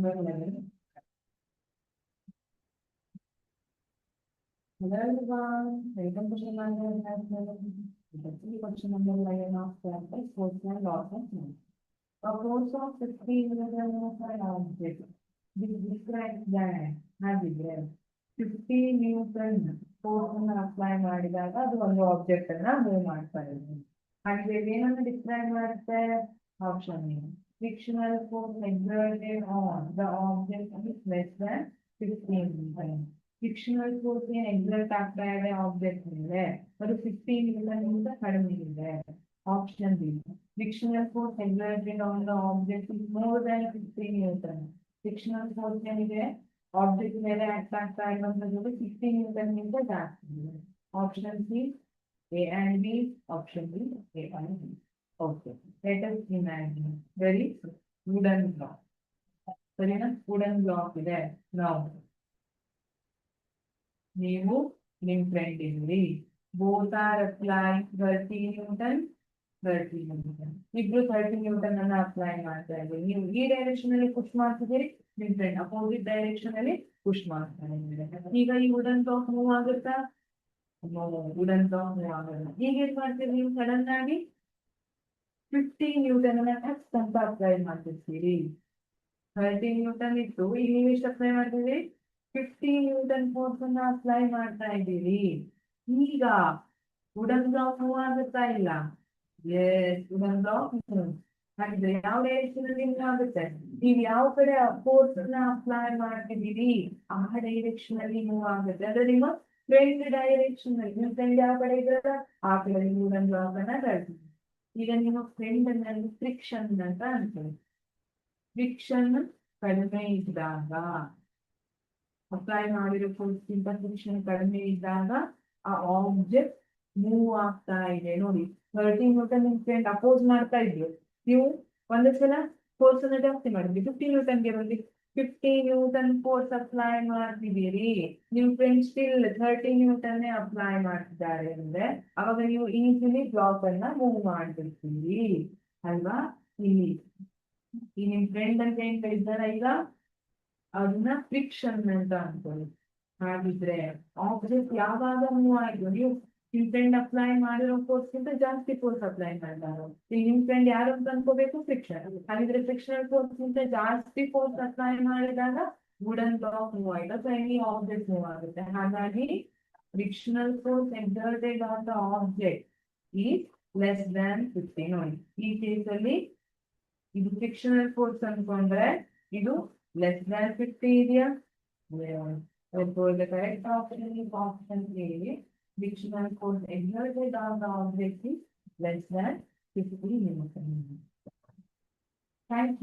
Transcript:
number 11. Hello everyone, welcome to Shalanda International. Question number 11 of campus, force and loss of time. A force of 50 milligrams per object. This describes that ಹಾಗಿದ್ರೆ 50 Newton force ಅನ್ನು apply ಮಾಡಿದಾಗ ಅದು ಒಂದು object ಅನ್ನ move ಮಾಡ್ತಾ ಇದೆ. ಹಾಗೆ ಏನನ್ನು ಡಿಸ್ಕ್ರೈಬ್ ಮಾಡುತ್ತೆ? Option A frictional force exerted on the object is less than 15 newton. Frictional force ಏನು ಎಕ್ಸರ್ಟ್ ಆಗ್ತಾ ಇದೆ ಆಬ್ಜೆಕ್ಟ್ ಮೇಲೆ ಅದು 15 ನ್ಯೂಟನ್ ಗಿಂತ ಕಡಿಮೆ ಇದೆ. Option B frictional force exerted on the object is more than 15 newton. Frictional force ಏನಿದೆ object ಮೇಲೆ ಆಕ್ಟ್ ಆಗ್ತಾ ಇರುವಂತದ್ದು 15 ನ್ಯೂಟನ್ ಗಿಂತ ಜಾಸ್ತಿ ಇದೆ. Option C A and B, option B A and B. Okay, let us imagine very wooden block. ಸರಿನಾ? Wooden block ಇದೆ. ನಾವು ನೀವು ನಿಮ್ ಫ್ರೆಂಡ್ ಇದ್ರಿ, both are apply 30 newton 30 newton. ಇಬ್ರು 30 ನ್ಯೂಟನ್ ಅನ್ನ ಅಪ್ಲೈ ಮಾಡ್ತಾ ಇದ್ದೀವಿ. ನೀವು ಈ ಡೈರೆಕ್ಷನ್ ಅಲ್ಲಿ ಪುಷ್ ಮಾಡ್ತಿದ್ದೀರಿ, ನಿಮ್ ಫ್ರೆಂಡ್ ಅಪೋಸಿಟ್ ಡೈರೆಕ್ಷನ್ ಅಲ್ಲಿ ಪುಷ್ ಮಾಡ್ತಾ ಇದ್ದೀರಿ. ಈಗ ಈ ವುಡನ್ ಬ್ಲಾಕ್ ಮೂವ್ ಆಗುತ್ತಾ? ವುಡನ್ ಬ್ಲಾಕ್ ಮೂವ್ ಆಗಲ್ಲ. ಈಗ ಏನ್ ಮಾಡ್ತೀರಿ ನೀವು? ಸಡನ್ ಆಗಿ 50 ನ್ಯೂಟನ್ ಅನ್ನ ಟಚ್ ಅಂತ ಅಪ್ಲೈ ಮಾಡ್ತಿರ್ತೀರಿ. 30 ನ್ಯೂಟನ್ ಇತ್ತು, ಈಗ ನೀವು ಎಷ್ಟು ಅಪ್ಲೈ ಮಾಡ್ತೀರಿ? 50 ನ್ಯೂಟನ್ ಫೋರ್ಸ್ ಅನ್ನ ಅಪ್ಲೈ ಮಾಡ್ತಾ ಇದ್ದೀರಿ. ಈಗ ವುಡನ್ ಬ್ಲಾಕ್ ಮೂವ್ ಆಗುತ್ತಾ? ಇಲ್ಲ. ಎಸ್, ವುಡನ್ ಬ್ಲಾಕ್ ಹಾಗಿದ್ರೆ ಯಾವ ಡೈರೆಕ್ಷನ್ ಅಲ್ಲಿ ಮೂವ್ ಆಗುತ್ತೆ? ನೀವು ಯಾವ ಕಡೆ ಫೋರ್ಸ್ ಅನ್ನ ಅಪ್ಲೈ ಮಾಡ್ತಿದ್ದೀರಿ ಆ ಡೈರೆಕ್ಷನ್ ಅಲ್ಲಿ ಮೂವ್ ಆಗುತ್ತೆ. ಅಂದ್ರೆ ನಿಮ್ಮ ಫ್ರೆಂಡ್ ಡೈರೆಕ್ಷನ್ ಅಲ್ಲಿ, ನಿಮ್ಮ ಫ್ರೆಂಡ್ ಯಾವ ಕಡೆ ಇದ್ದಾರ ಆ ಕಡೆ ವುಡನ್ ಬ್ಲಾಕ್ ಅನ್ನ ಕಳ್ತೀವಿ. ಈಗ ನಿಮ್ಮ ಫ್ರೆಂಡ್ ಅನ್ನ ಫ್ರಿಕ್ಷನ್ ಅಂತ ಅನ್ಕೊಳ್ಳಿ. ಫ್ರಿಕ್ಷನ್ ಕಡಿಮೆ ಇದ್ದಾಗ, ಅಪ್ಲೈ ಮಾಡಿರೋ ಫೋರ್ಸ್ ಗಿಂತ ಫ್ರಿಕ್ಷನ್ ಕಡಿಮೆ ಇದ್ದಾಗ ಆ ಆಬ್ಜೆಕ್ಟ್ ಮೂವ್ ಆಗ್ತಾ ಇದೆ. ನೋಡಿ, 30 ನ್ಯೂಟನ್ ನಿಮ್ ಫ್ರೆಂಡ್ ಅಪೋಸ್ ಮಾಡ್ತಾ ಇದ್ರು, ನೀವು ಒಂದು ಸಲ ಫೋರ್ಸ್ ಅನ್ನ ಜಾಸ್ತಿ ಮಾಡಿದ್ರಿ, 50 ನ್ಯೂಟನ್ಗೆ ಬಂದು 50 ನ್ಯೂಟನ್ ಫೋರ್ಸ್ ಅಪ್ಲೈ ಮಾಡ್ತಿದ್ದೀರಿ. ನಿಮ್ ಫ್ರೆಂಡ್ ಸ್ಟಿಲ್ 30 ನ್ಯೂಟನ್ ಅಪ್ಲೈ ಮಾಡ್ತಿದ್ದಾರೆ ಅಂದ್ರೆ ಅವಾಗ ನೀವು ಈಸಿಲಿ ಬ್ಲಾಕ್ ಅನ್ನ ಮೂವ್ ಮಾಡ್ತಿರ್ತೀರಿ ಅಲ್ವಾ? ಇಲ್ಲಿ ಈ ನಿಮ್ ಫ್ರೆಂಡ್ ಅಂತ ಏನ್ ಕರೀತಾರ ಈಗ, ಅದನ್ನ ಫ್ರಿಕ್ಷನ್ ಅಂತ ಅನ್ಕೊಳ್ಳಿ. ಹಾಗಿದ್ರೆ ಆಬ್ಜೆಕ್ಟ್ ಯಾವಾಗ ಮೂವ್ ಆಯ್ತು, ನೀವು ನಿಮ್ ಫ್ರೆಂಡ್ ಅಪ್ಲೈ ಮಾಡಿರೋ ಫೋರ್ಸ್ ಗಿಂತ ಜಾಸ್ತಿ ಫೋರ್ಸ್ ಅಪ್ಲೈ ಮಾಡ್ತಾರೆ. ಈಗ ನಿಮ್ ಫ್ರೆಂಡ್ ಯಾರು ಅಂತ ಅನ್ಕೋಬೇಕು? ಫ್ರಿಕ್ಷನ್. ಹಾಗಿದ್ರೆ ಫ್ರಿಕ್ಷನಲ್ ಫೋರ್ಸ್ ಗಿಂತ ಜಾಸ್ತಿ ಫೋರ್ಸ್ ಅಪ್ಲೈ ಮಾಡಿದಾಗ ವುಡನ್ ಬ್ಲಾಕ್ ಮೂವ್ ಆಯ್ತು ಅಥವಾ ಎನಿ ಆಬ್ಜೆಕ್ಟ್ ಮೂವ್ ಆಗುತ್ತೆ. ಹಾಗಾಗಿ frictional force exerted on the object is less than 50. ನೋಡಿ, ಈ ಕೇಸ್ ಅಲ್ಲಿ ಇದು ಫ್ರಿಕ್ಷನಲ್ ಫೋರ್ಸ್ ಅನ್ಕೊಂಡ್ರೆ ಇದು ಲೆಸ್ ದ್ಯಾನ್ 50 ಇದೆಯಾ? The correct option is option A. Frictional force exerted on the object is less than 50 newton. Thank you.